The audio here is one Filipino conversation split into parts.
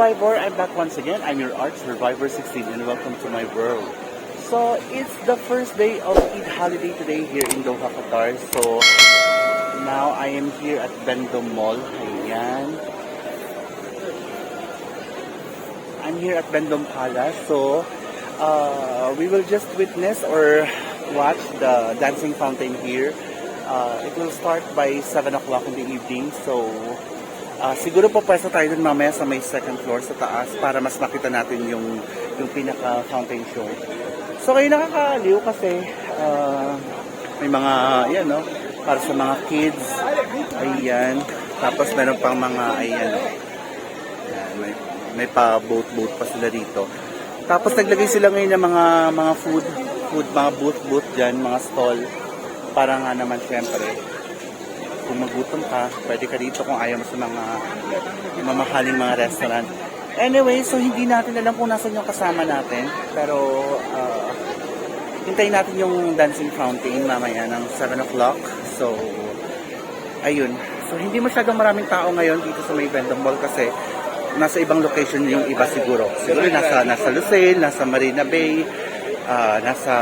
Survivor, I'm back once again. I'm your Art Survivor 16 and welcome to my world. So, it's the first day of Eid holiday today here in Doha, Qatar. So, now I am here at Vendome Mall. Ayan. I'm here at Vendome Palace. So, we will just witness or watch the dancing fountain here. It will start by 7 o'clock in the evening. So, siguro po pwesto tayo dun mamaya sa may second floor sa taas para mas makita natin yung pinaka fountain show. So kayo nakakaaliw kasi may mga yan no, para sa mga kids. Ayan. Tapos meron pang mga ayan no. Ayan, may pa boat pa sila dito. Tapos naglagay sila ngayon ng mga food mga booth diyan, mga stall para nga naman syempre kung magutom ka, pwede ka dito kung ayaw mo sa mga mamahaling mga restaurant. Anyway, so hindi natin alam kung nasan yung kasama natin. Pero, hintayin natin yung dancing fountain mamaya ng 7 o'clock. So, ayun. So, hindi masyadong maraming tao ngayon dito sa may Vendome Mall kasi nasa ibang location yung iba siguro. Siguro nasa Lucelle, nasa Marina Bay, nasa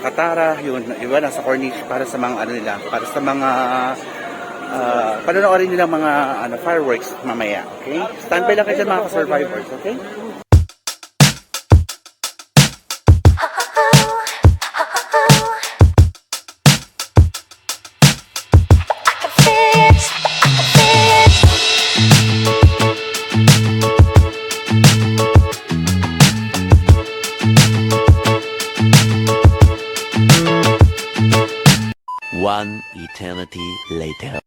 Katara, yun, iba nasa Corniche para sa mga ano nila, para sa mga panonoorin nila mga fireworks mamaya, okay? Standby lang kayo dyan mga ka-survivors, okay? One eternity later.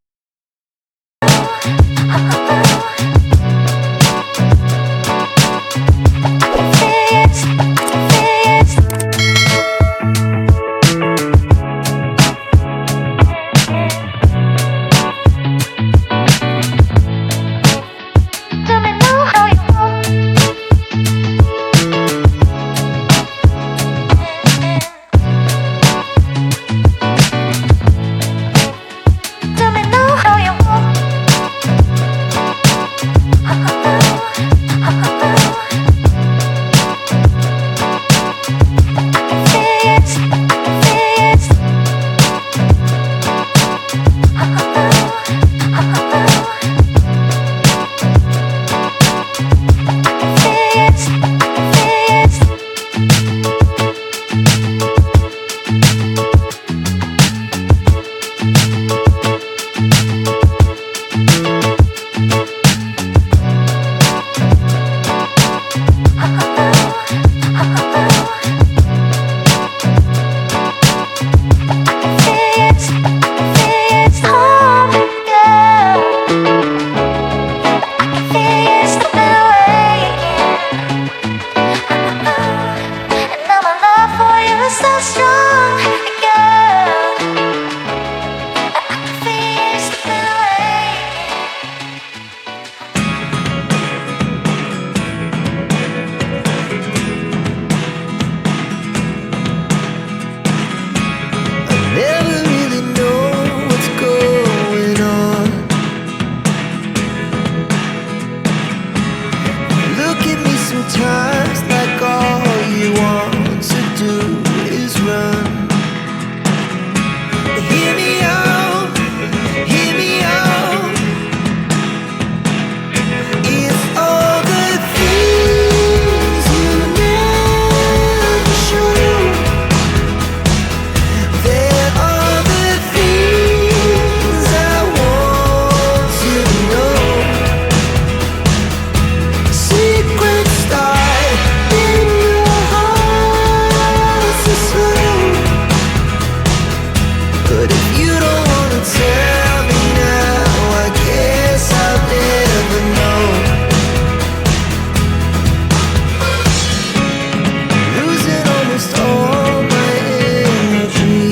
Sometimes like all you want to do is run. Hear me out, hear me out. It's all the things you never show. There are the things I want to know. Secrets start in your heart so slow. But if you don't wanna tell me now, I guess I'll never know. Losing almost all my energy.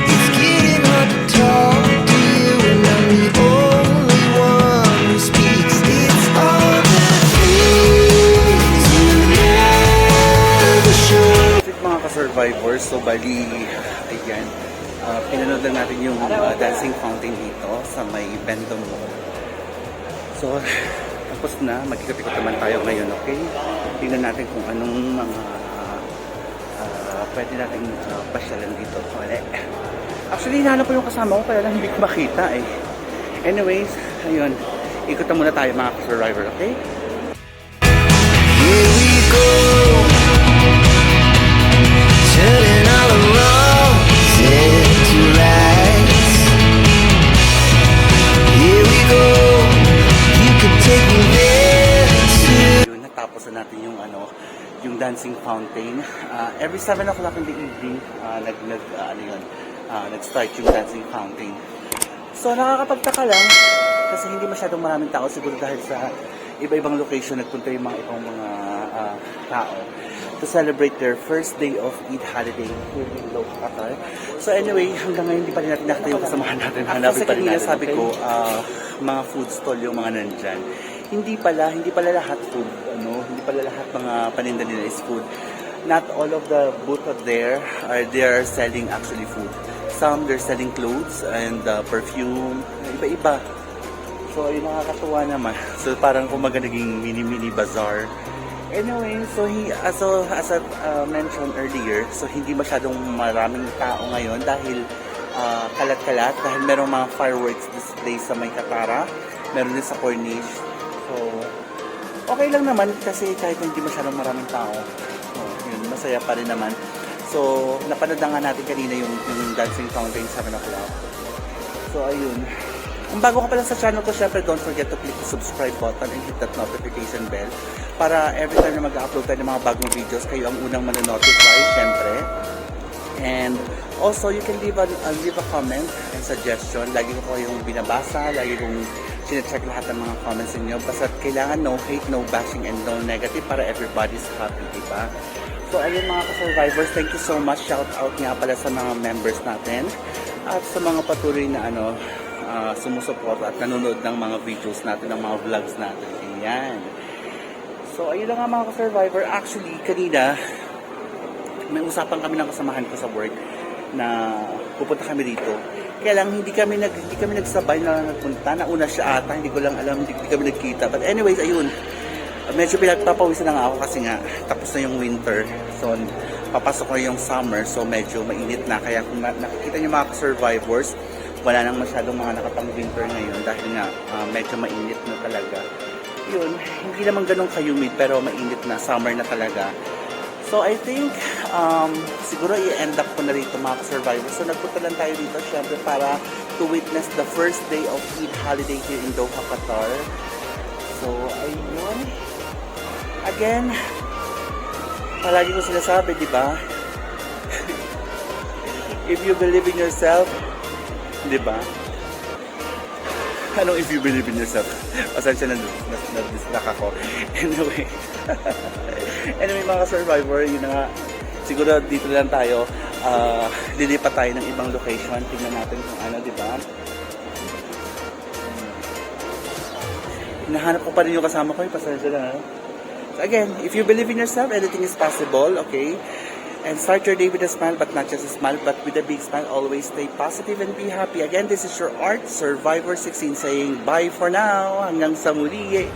It's getting hard to talk to you, and I'm the only one who speaks. It's all the things you never show. Mga ka-survivors, so bali, ayan, pinanood lang natin yung dancing fountain dito sa may Bendom Mall. So, tapos na. Magkikot-ikot naman tayo ngayon, okay? Tingnan natin kung anong mga pwede natin pasyalan dito. Wala. Actually, hinahanap ko yung kasama ko, kaya lang hindi ko makita eh. Anyways, ayun. Ikutan muna tayo mga survivor, okay? Here we go, turning all the wrongs into rights. Here we go, you can take me there too. Yun, natapos na natin yung yung dancing fountain. Every 7 o'clock in the evening, nag-start yung dancing fountain. So, nakakapagtaka lang kasi hindi masyadong maraming tao siguro dahil sa iba-ibang location nagpunta yung mga ibang mga tao to celebrate their first day of Eid holiday here in Doha, Qatar. So anyway, hanggang ngayon hindi pa rin natin nakita yung kasamahan natin. Hanapin pa rin natin. Sabi ko, mga food stall yung mga nandyan. Hindi pala lahat food, hindi pala lahat mga paninda nila is food. Not all of the booth there they are selling actually food. Some they're selling clothes and perfume, iba-iba. So ayun, nakakatuwa naman. So parang kumaga naging mini bazaar. Anyway, so as I mentioned earlier, so hindi masyadong maraming tao ngayon dahil kalat-kalat dahil merong mga fireworks display sa may Katara, meron din sa Corniche. So okay lang naman kasi kahit hindi masyadong maraming tao, yun, masaya pa rin naman. So napanood na nga natin kanina yung dancing fountain 7 o'clock. So ayun. Kung bago ka pa lang sa channel ko, syempre don't forget to click the subscribe button and hit that notification bell para every time na mag-upload tayo ng mga bagong videos, kayo ang unang manonotify, syempre. And also, you can leave a comment and suggestion. Lagi ko kayong binabasa, lagi kong sinecheck lahat ng mga comments ninyo. Basta kailangan no hate, no bashing, and no negative para everybody's happy, diba? So ayun mga ka-survivors, thank you so much. Shout out nga pala sa mga members natin at sa mga patuloy na sumusuporta at nanonood ng mga videos natin, ng mga vlogs natin. Ayan. So, ayun lang nga mga ka-survivor. Actually, kanina, may usapan kami ng kasamahan ko sa work na pupunta kami dito. Kaya lang, hindi kami nagsabay na nagpunta. Nauna siya ata, hindi ko lang alam, hindi kami nagkita. But anyways, ayun. Medyo pinagpapawisan na nga ako kasi nga, tapos na yung winter. So, papasok na yung summer. So, medyo mainit na. Kaya kung nakikita niyo mga ka-survivors, wala nang masyadong mga nakapang-winter ngayon dahil nga medyo mainit na talaga. Yun, hindi naman ganun ka-humid pero mainit na, summer na talaga. So I think siguro i-end up ko na rito mga ka-survivors. So nagpunta lang tayo dito syempre para to witness the first day of Eid holiday here in Doha, Qatar. So ayun. Again, palagi ko sinasabi, di ba? If you believe in yourself, di ba? Anong if you believe in yourself? Pasensya na distract ako. Anyway. Anyway mga survivor, yun na nga. Siguro dito lang tayo. Lilipat tayo ng ibang location. Tingnan natin kung ano, di ba? Hinahanap ko pa rin yung kasama ko. Pasensya na. So again, if you believe in yourself, anything is possible, okay? And start your day with a smile, but not just a smile, but with a big smile. Always stay positive and be happy. Again, this is your Art Survivor 16 saying bye for now. Hanggang sa muli.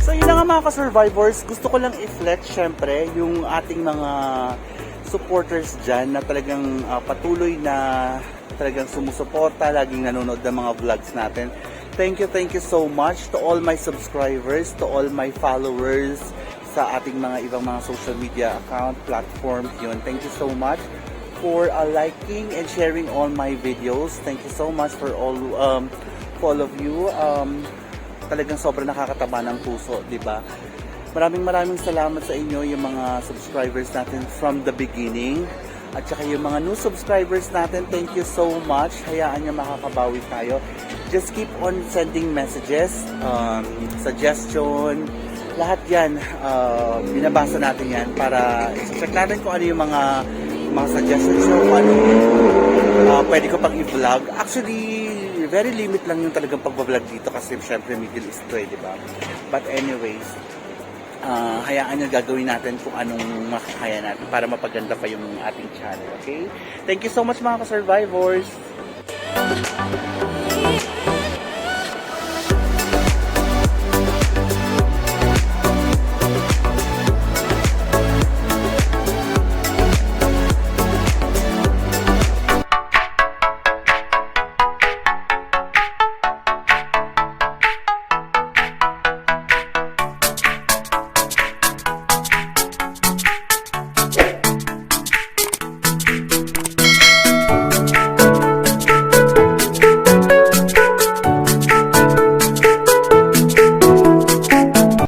So yun na nga mga ka-survivors. Gusto ko lang i-flex syempre yung ating mga supporters dyan na talagang patuloy na talagang sumusuporta, laging nanonood ng mga vlogs natin. Thank you so much to all my subscribers, to all my followers sa ating mga ibang mga social media account, platforms, yun. Thank you so much for liking and sharing all my videos. Thank you so much for all of you. Talagang sobrang nakakataba ng puso, di ba? Maraming salamat sa inyo, yung mga subscribers natin from the beginning. At saka yung mga new subscribers natin, thank you so much. Hayaan nyo makakabawi tayo. Just keep on sending messages, suggestion, lahat yan. Binabasa natin yan para i-check natin kung ano yung mga suggestions nyo, kung ano pwede ko pang i-vlog. Actually, very limit lang yung talagang pag-vlog dito kasi syempre Middle East to, di ba? But anyways, hayaan nyo gagawin natin kung anong makakaya natin para mapaganda pa yung ating channel, okay? Thank you so much mga ka-survivors!